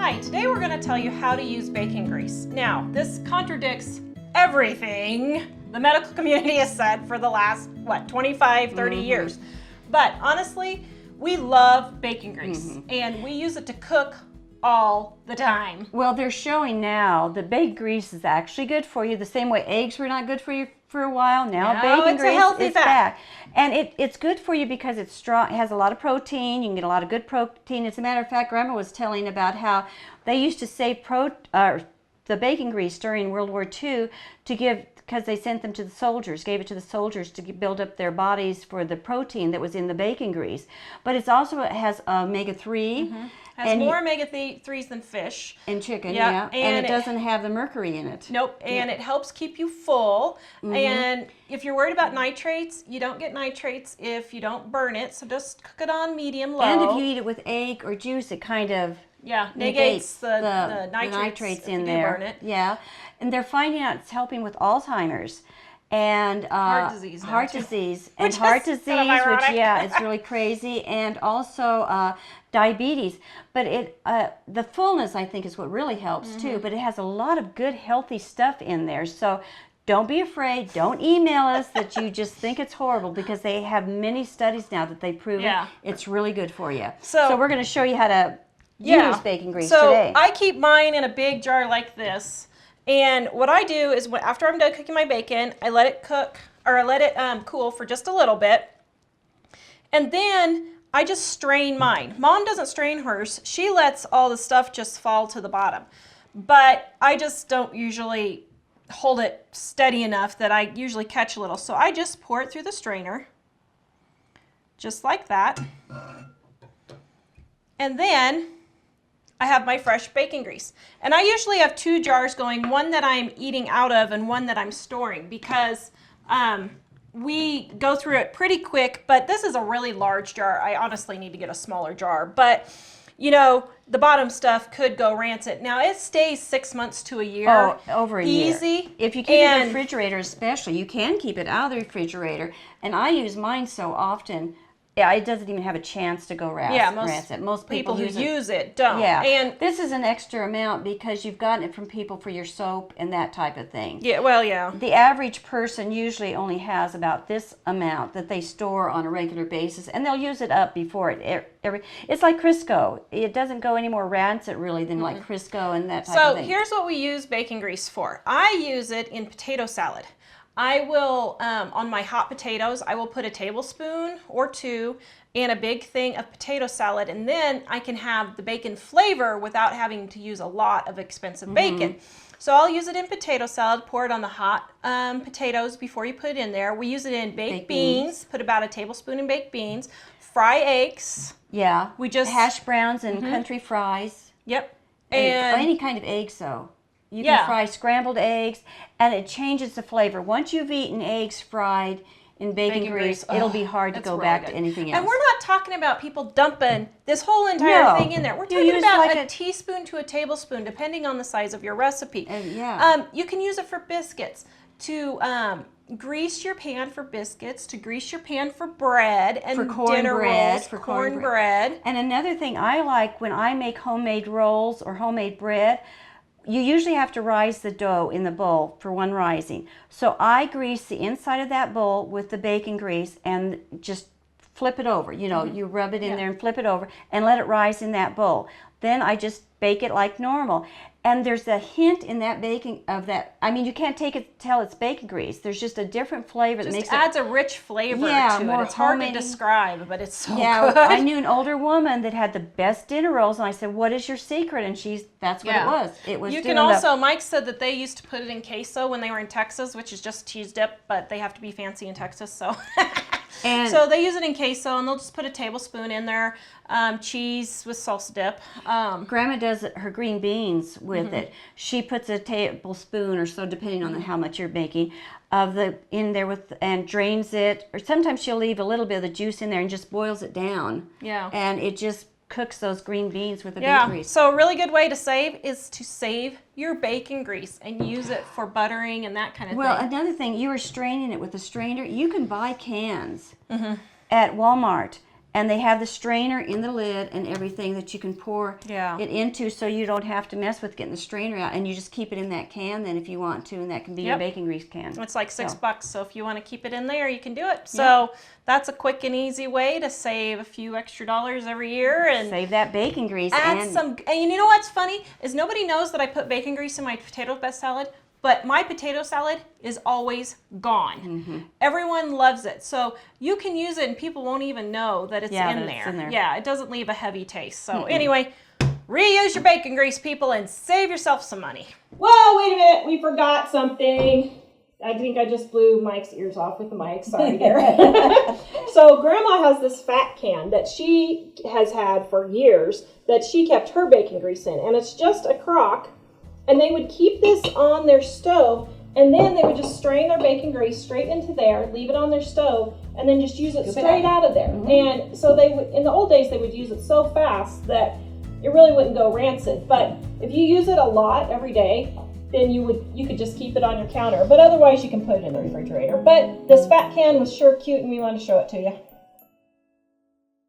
Hi, today we're going to tell you how to use bacon grease. Now, this contradicts everything the medical community has said for the last, 25, 30 years. But honestly, we love bacon grease and we use it to cook all the time. Well, they're showing now that bacon grease is actually good for you the same way eggs were not good for you for a while. Now bacon grease is back. And it's good for you because it's strong, it has a lot of protein. You can get a lot of good protein. As a matter of fact, Grandma was telling about how they used to save the bacon grease during World War II to give, because they sent them to the soldiers, gave it to the soldiers to build up their bodies for the protein that was in the bacon grease. But it has omega-3. Has more omega-3s than fish. And chicken, yeah. And it doesn't have the mercury in it. Nope, and it helps keep you full. And if you're worried about nitrates, you don't get nitrates if you don't burn it, so just cook it on medium-low. And if you eat it with egg or juice, it kind of negates the nitrates in there. Burn it. Yeah, and they're finding out it's helping with Alzheimer's and heart disease, which it's really crazy, and also diabetes. But the fullness, I think, is what really helps too. But it has a lot of good, healthy stuff in there. So don't be afraid. Don't email us that you just think it's horrible, because they have many studies now that they prove it's really good for you. So we're going to show you how to use bacon grease today. So I keep mine in a big jar like this. And what I do is after I'm done cooking my bacon, I let it cook, or I let it cool for just a little bit. And then I just strain mine. Mom doesn't strain hers. She lets all the stuff just fall to the bottom. But I just don't usually hold it steady enough that I usually catch a little. So I just pour it through the strainer, just like that. And then I have my fresh bacon grease. And I usually have 2 jars going, one that I'm eating out of and one that I'm storing, because we go through it pretty quick, but this is a really large jar. I honestly need to get a smaller jar, but you know, the bottom stuff could go rancid. Now it stays 6 months to a year. Oh, over a year. Easy. If you keep it in the refrigerator especially, you can keep it out of the refrigerator. And I use mine so often, it doesn't even have a chance to go rancid. Most people who use it don't. Yeah. And this is an extra amount because you've gotten it from people for your soap and that type of thing. Yeah, well, yeah. The average person usually only has about this amount that they store on a regular basis, and they'll use it up before it. It's like Crisco. It doesn't go any more rancid really than like Crisco and that type of thing. So here's what we use bacon grease for. I use it in potato salad. I will, on my hot potatoes, I will put a tablespoon or 2 in a big thing of potato salad, and then I can have the bacon flavor without having to use a lot of expensive bacon. So I'll use it in potato salad, pour it on the hot potatoes before you put it in there. We use it in baked beans, put about a tablespoon in baked beans, fry eggs. Yeah, we just hash browns and country fries. Yep. And any kind of eggs though. You can fry scrambled eggs, and it changes the flavor. Once you've eaten eggs fried in bacon grease, it'll be hard to go back to anything else. And we're not talking about people dumping this whole entire thing in there. We're talking about like a teaspoon to a tablespoon, depending on the size of your recipe. You can use it for biscuits, to grease your pan for biscuits, to grease your pan for bread, and for dinner rolls, for cornbread. And another thing I like when I make homemade rolls or homemade bread, you usually have to rise the dough in the bowl for one rising. So I grease the inside of that bowl with the bacon grease and just flip it over. You know, you rub it in there and flip it over and let it rise in that bowl. Then I just bake it like normal. And there's a hint in that baking of that. I mean, you can't tell it's bacon grease. There's just a different flavor that makes it. Adds a rich flavor to it. It's hard to describe, but it's so good. I knew an older woman that had the best dinner rolls, and I said, "What is your secret?" And that's what it was. It was. You can also. Mike said that they used to put it in queso when they were in Texas, which is just cheese dip, but they have to be fancy in Texas, so. And so they use it in queso, and they'll just put a tablespoon in there, cheese with salsa dip. Grandma does her green beans with it. She puts a tablespoon or so, depending on how much you're making, in there and drains it. Or sometimes she'll leave a little bit of the juice in there and just boils it down. Yeah. And it just cooks those green beans with the bacon grease. So a really good way to save is to save your bacon grease and use it for buttering and that kind of thing. Well, another thing, you were straining it with a strainer. You can buy cans at Walmart, And they have the strainer in the lid and everything that you can pour it into, so you don't have to mess with getting the strainer out, and you just keep it in that can then if you want to, and that can be your baking grease can. It's like $6, so if you want to keep it in there, you can do it. So that's a quick and easy way to save a few extra dollars every year and save that bacon grease. And you know what's funny is nobody knows that I put bacon grease in my potato salad. But my potato salad is always gone. Everyone loves it. So you can use it and people won't even know that it's in there. Yeah, it doesn't leave a heavy taste. So anyway, reuse your bacon grease, people, and save yourself some money. Whoa, wait a minute. We forgot something. I think I just blew Mike's ears off with the mic. Sorry there. So Grandma has this fat can that she has had for years that she kept her bacon grease in. And it's just a crock. And they would keep this on their stove, and then they would just strain their bacon grease straight into there, leave it on their stove, and then just use it straight out of there. And so they would, in the old days, they would use it so fast that it really wouldn't go rancid. But if you use it a lot every day, then you could just keep it on your counter. But otherwise, you can put it in the refrigerator. But this fat can was sure cute, and we wanted to show it to you.